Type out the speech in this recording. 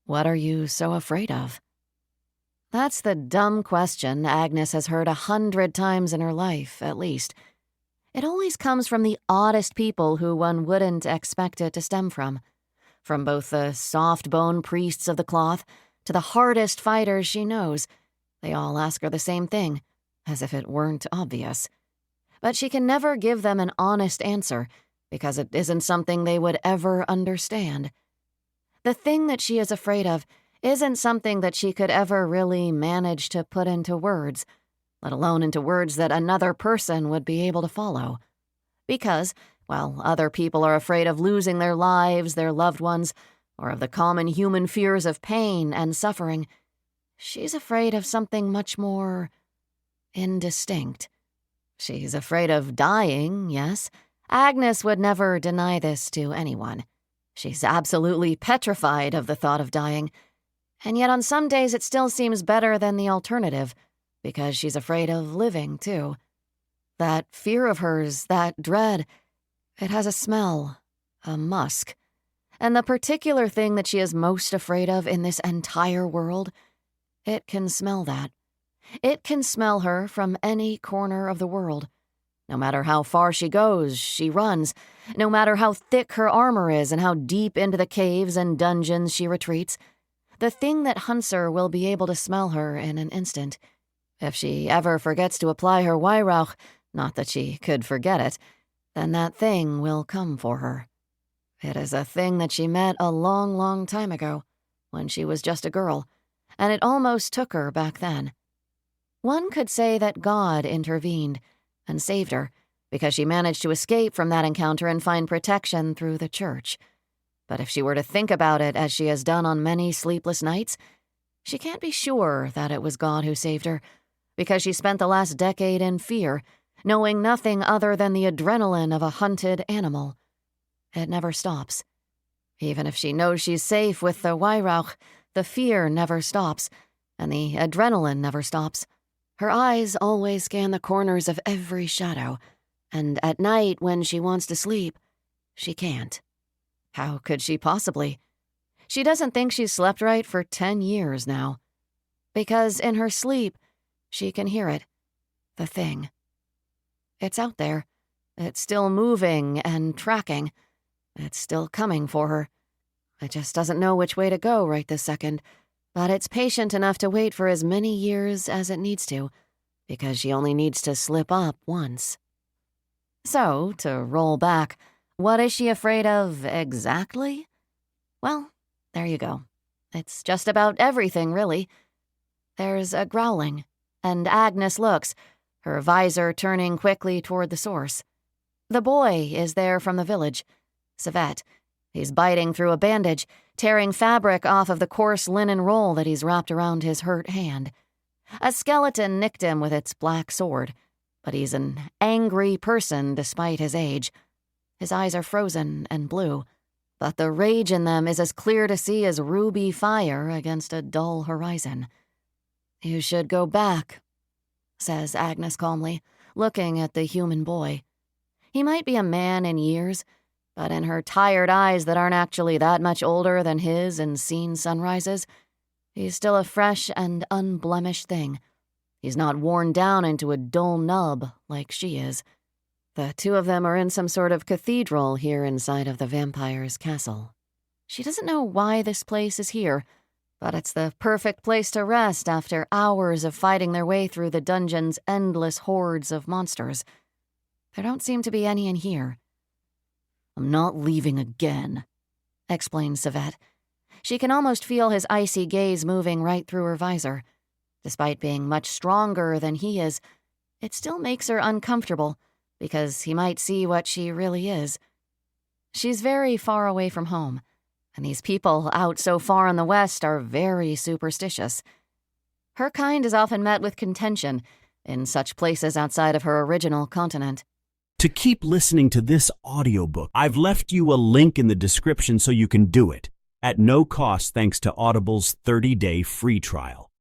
What are you so afraid of? That's the dumb question Agnes has heard 100 times in her life, at least. It always comes from the oddest people who one wouldn't expect it to stem from both the soft-bone priests of the cloth to the hardest fighters she knows. They all ask her the same thing, as if it weren't obvious. But she can never give them an honest answer, because it isn't something they would ever understand. The thing that she is afraid of isn't something that she could ever really manage to put into words, let alone into words that another person would be able to follow. Because, while other people are afraid of losing their lives, their loved ones, or of the common human fears of pain and suffering, she's afraid of something much more indistinct. She's afraid of dying, yes. Agnes would never deny this to anyone. She's absolutely petrified of the thought of dying, and yet on some days it still seems better than the alternative, because she's afraid of living, too. That fear of hers, that dread, it has a smell, a musk. And the particular thing that she is most afraid of in this entire world, it can smell that. It can smell her from any corner of the world. No matter how far she goes, she runs. No matter how thick her armor is and how deep into the caves and dungeons she retreats, the thing that hunts her will be able to smell her in an instant. If she ever forgets to apply her Weihrauch, not that she could forget it, then that thing will come for her. It is a thing that she met a long, long time ago, when she was just a girl, and it almost took her back then. One could say that God intervened and saved her, because she managed to escape from that encounter and find protection through the church. But if she were to think about it as she has done on many sleepless nights, she can't be sure that it was God who saved her, because she spent the last decade in fear, knowing nothing other than the adrenaline of a hunted animal. It never stops. Even if she knows she's safe with the Weihrauch, the fear never stops, and the adrenaline never stops. Her eyes always scan the corners of every shadow, and at night when she wants to sleep, she can't. How could she possibly? She doesn't think she's slept right for 10 years now. Because in her sleep, she can hear it. The thing. It's out there. It's still moving and tracking. It's still coming for her. It just doesn't know which way to go right this second, but it's patient enough to wait for as many years as it needs to, because she only needs to slip up once. So, to roll back, what is she afraid of exactly? Well, there you go. It's just about everything, really. There's a growling, and Agnes looks, her visor turning quickly toward the source. The boy is there from the village, Savet. He's biting through a bandage, tearing fabric off of the coarse linen roll that he's wrapped around his hurt hand. A skeleton nicked him with its black sword, but he's an angry person despite his age. His eyes are frozen and blue, but the rage in them is as clear to see as ruby fire against a dull horizon. "You should go back," says Agnes calmly, looking at the human boy. He might be a man in years, but in her tired eyes that aren't actually that much older than his in seen sunrises, he's still a fresh and unblemished thing. He's not worn down into a dull nub like she is. The two of them are in some sort of cathedral here inside of the vampire's castle. She doesn't know why this place is here, but it's the perfect place to rest after hours of fighting their way through the dungeon's endless hordes of monsters. There don't seem to be any in here. "I'm not leaving again," explained Savet. She can almost feel his icy gaze moving right through her visor. Despite being much stronger than he is, it still makes her uncomfortable, because he might see what she really is. She's very far away from home, and these people out so far in the West are very superstitious. Her kind is often met with contention in such places outside of her original continent. To keep listening to this audiobook, I've left you a link in the description so you can do it, at no cost thanks to Audible's 30-day free trial.